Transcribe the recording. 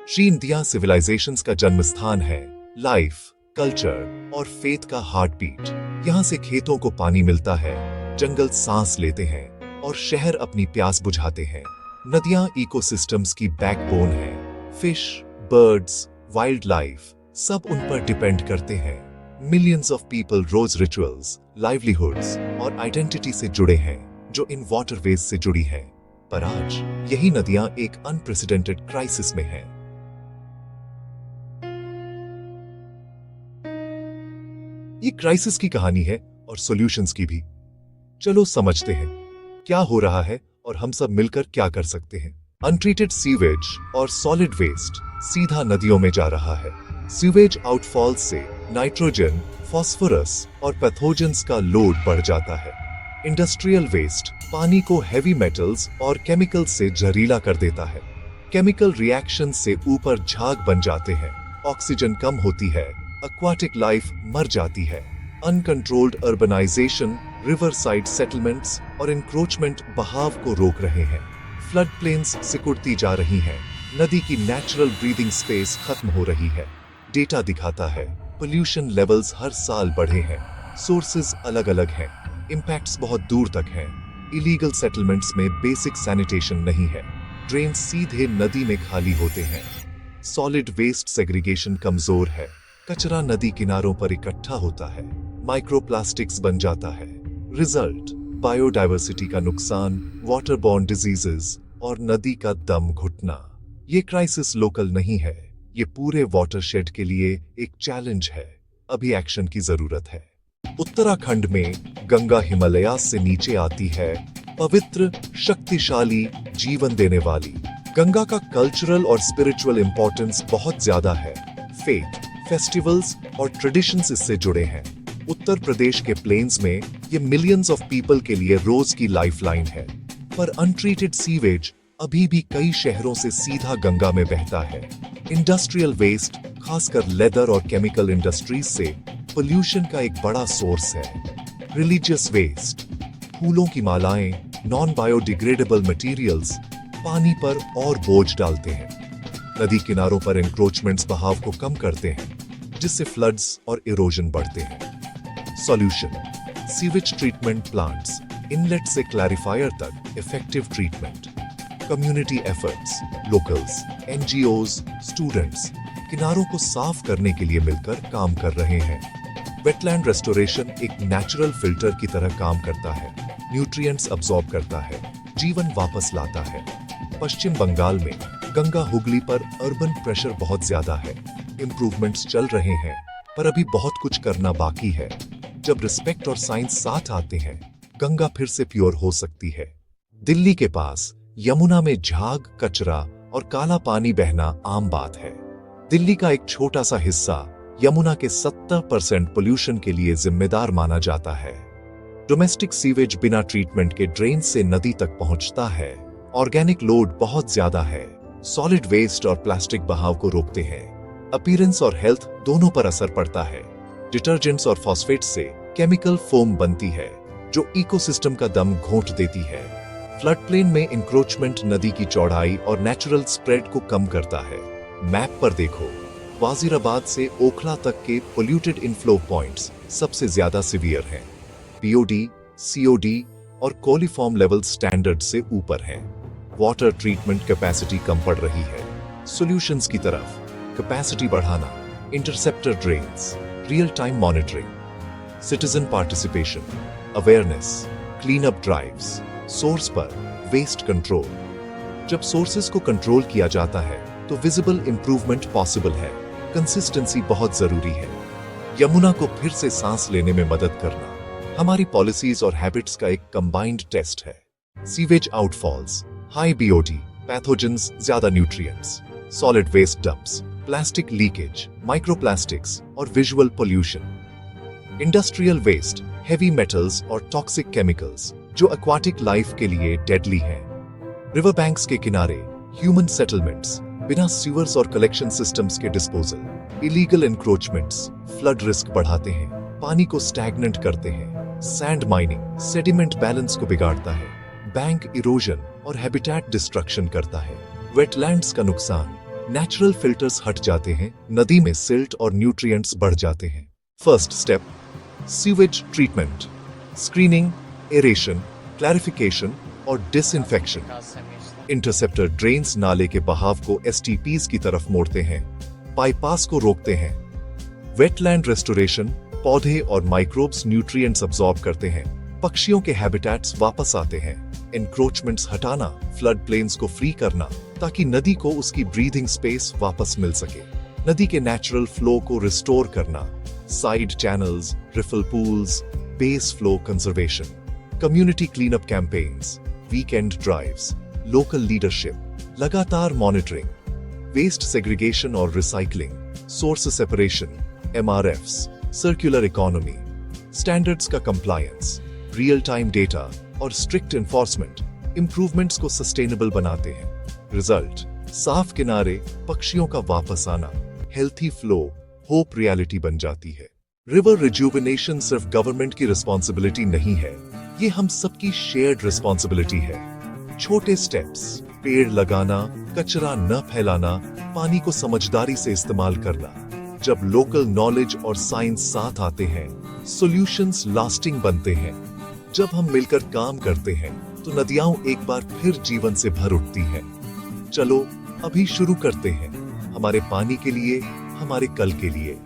Shri India civilisations का जन्म स्थान है, लाइफ, कल्चर और फेथ का हार्ट बीट। यहाँ से खेतों को पानी मिलता है, जंगल सांस लेते हैं और शहर अपनी प्यास बुझाते हैं। नदियां इकोसिस्टम्स की बैकबोन है। फिश, बर्ड्स, वाइल्ड लाइफ सब उन पर डिपेंड करते हैं। मिलियंस ऑफ पीपल रोज रिचुअल्स, लाइवलीहुड्स और आइडेंटिटी से जुड़े हैं जो इन वाटरवेज से जुड़ी हैं। पर आज यही नदियां एक अनप्रेसिडेंटेड क्राइसिस में हैं। ये क्राइसिस की कहानी है और सॉल्यूशंस की भी। चलो समझते हैं क्या हो रहा है और हम सब मिलकर क्या कर सकते हैं। अनट्रीटेड सीवेज और सॉलिड वेस्ट सीधा नदियों में जा रहा है। सीवेज आउटफॉल्स से नाइट्रोजन, फास्फोरस और पैथोजेंस का लोड बढ़ जाता है। इंडस्ट्रियल वेस्ट पानी को हेवी मेटल्स और केमिकल्स से जहरीला कर देता है। केमिकल रिएक्शन से ऊपर झाग बन जाते हैं, ऑक्सीजन कम होती है, एक्वाटिक लाइफ मर जाती है। Uncontrolled urbanisation, river side settlements और इंक्रोचमेंट बहाव को रोक रहे हैं। फ्लड प्लेन्स सिकुड़ती जा रही हैं, नदी की नेचुरल ब्रीदिंग स्पेस खत्म हो रही है। डेटा दिखाता है पोल्यूशन लेवल्स हर साल बढ़े हैं, सोर्सेज अलग अलग हैं, इम्पैक्ट्स बहुत दूर तक हैं। इलीगल सेटलमेंट्स में बेसिक सैनिटेशन नहीं है, ड्रेन सीधे नदी में खाली होते हैं। सॉलिड वेस्ट सेग्रीगेशन कमजोर है, कचरा नदी किनारों पर इकट्ठा होता है, माइक्रोप्लास्टिक्स बन जाता है। रिजल्ट बायोडायवर्सिटी का नुकसान, वाटरबॉर्न डिजीजेस और नदी का दम घुटना। ये क्राइसिस लोकल नहीं है, ये पूरे वाटरशेड के लिए एक चैलेंज है। अभी एक्शन की जरूरत है। उत्तराखंड में गंगा हिमालयास से नीचे आती है, पवित्र, शक्तिशाली, जीवन देने वाली। गंगा का कल्चरल और स्पिरिचुअल इंपॉर्टेंस बहुत ज्यादा है। फेथ, फेस्टिवल्स और ट्रेडिशंस इससे जुड़े हैं। उत्तर प्रदेश के प्लेन्स में ये मिलियंस ऑफ पीपल के लिए रोज की लाइफलाइन है। पर अनट्रीटेड सीवेज अभी भी कई शहरों से सीधा गंगा में बहता है। इंडस्ट्रियल वेस्ट, खासकर लेदर और केमिकल इंडस्ट्रीज से पोल्यूशन का एक बड़ा सोर्स है। रिलीजियस वेस्ट, फूलों की मालाएं, नॉन बायोडिग्रेडेबल मटेरियल्स पानी पर और बोझ डालते हैं। नदी किनारों पर एंक्रोचमेंट्स बहाव को कम करते हैं, जिससे फ्लड्स और इरोजन बढ़ते हैं। Solution sewage treatment plants, inlet से क्लैरिफायर तक effective treatment. Community efforts, locals, NGOs, students किनारों को साफ करने के लिए मिलकर काम कर रहे हैं। वेटलैंड रेस्टोरेशन एक नेचुरल फिल्टर की तरह काम करता है, न्यूट्रिएंट्स अब्सॉर्ब करता है, जीवन वापस लाता है। पश्चिम बंगाल में गंगा हुगली पर अर्बन प्रेशर बहुत ज्यादा है। इंप्रूवमेंट्स चल रहे हैं, पर अभी बहुत कुछ करना बाकी है। जब रिस्पेक्ट और साइंस साथ आते हैं, गंगा फिर से प्योर हो सकती है। दिल्ली के पास यमुना में झाग, कचरा और काला पानी बहना आम बात है। दिल्ली का एक छोटा सा हिस्सा यमुना के 70% पोल्यूशन के लिए जिम्मेदार माना जाता है। डोमेस्टिक सीवेज बिना ट्रीटमेंट के ड्रेन से नदी तक पहुंचता है। ऑर्गेनिक लोड बहुत ज्यादा है। सॉलिड वेस्ट और प्लास्टिक बहाव को रोकते हैं। अपीयरेंस और हेल्थ दोनों पर असर पड़ता है। डिटर्जेंट्स और फॉस्फेट से केमिकल फोम बनती है, जो इकोसिस्टम का दम घोंट देती है। फ्लड प्लेन में इंक्रोचमेंट नदी की चौड़ाई और नेचुरल स्प्रेड को कम करता है। मैप पर देखो, वाजिराबाद से ओखला तक के पोल्यूटेड इनफ्लो पॉइंट्स सबसे ज्यादा सिवियर हैं। पीओडी, सीओडी और कोलिफॉर्म लेवल स्टैंडर्ड से ऊपर हैं। वाटर ट्रीटमेंट कैपेसिटी कम पड़ रही है। सॉल्यूशंस की तरफ कैपेसिटी बढ़ाना, interceptor drains, real time monitoring, citizen participation, awareness, clean up drives, source पर वेस्ट कंट्रोल। जब सोर्सेस को कंट्रोल किया जाता है तो विजिबल इंप्रूवमेंट पॉसिबल है। कंसिस्टेंसी बहुत जरूरी है। यमुना को फिर से सांस लेने में मदद करना हमारी पॉलिसीज और हैबिट्स का एक कंबाइंड टेस्ट है। Sewage outfalls, high BOD, pathogens, ज्यादा nutrients, solid waste dumps, plastic leakage, microplastics और visual pollution. Industrial waste, heavy metals और टॉक्सिक केमिकल्स जो एक्वाटिक लाइफ के लिए डेडली हैं। रिवर बैंक्स के किनारे ह्यूमन सेटलमेंट्स, बिना सीवर्स और कलेक्शन सिस्टम्स के disposal. Illegal encroachments flood risk बढ़ाते हैं, पानी को स्टैग्नेंट करते हैं। सैंड माइनिंग सेडिमेंट बैलेंस को बिगाड़ता है। बैंक इरोजन और हैबिटेट डिस्ट्रक्शन करता है। वेटलैंड्स का नुकसान नेचुरल फिल्टर्स हट जाते हैं, नदी में सिल्ट और न्यूट्रिएंट्स बढ़ जाते हैं। First step, sewage treatment, screening, aeration, clarification और डिसइंफेक्शन। इंटरसेप्टर ड्रेन्स नाले के बहाव को एसटीपीज की तरफ मोड़ते हैं, बाईपास को रोकते हैं। वेटलैंड रेस्टोरेशन, पौधे और माइक्रोब्स न्यूट्रिएंट्स अब्सॉर्ब करते हैं, पक्षियों के हैबिटेट्स वापस आते हैं। एनक्रोचमेंट्स हटाना, फ्लड प्लेन्स को फ्री करना, ताकि नदी को उसकी ब्रीदिंग स्पेस वापस मिल सके। नदी के नेचुरल फ्लो को रिस्टोर करना, side channels, refill pools, base flow conservation, community cleanup campaigns, weekend drives, local leadership, लगातार मॉनिटरिंग, वेस्ट सेग्रीगेशन और recycling, source separation, MRFs, circular economy, standards का कंप्लायंस, रियल टाइम डेटा और strict enforcement improvements को sustainable बनाते हैं। Result, साफ किनारे, पक्षियों का वापस आना, हेल्थी फ्लो, होप रियलिटी बन जाती है। रिवर रिजुविनेशन सिर्फ गवर्नमेंट की रिस्पॉन्सिबिलिटी नहीं है, ये हम सबकी शेयर्ड रिस्पॉन्सिबिलिटी है। छोटे स्टेप्स, पेड़ लगाना, कचरा न फैलाना, पानी को समझदारी से इस्तेमाल करना। जब लोकल नॉलेज और साइंस साथ आते हैं, सॉल्यूशंस लास्टिंग बनते हैं। जब हम मिलकर काम करते हैं तो नदियां एक बार फिर जीवन से भर उठती हैं। चलो अभी शुरू करते हैं, हमारे पानी के लिए, हमारे कल के लिए।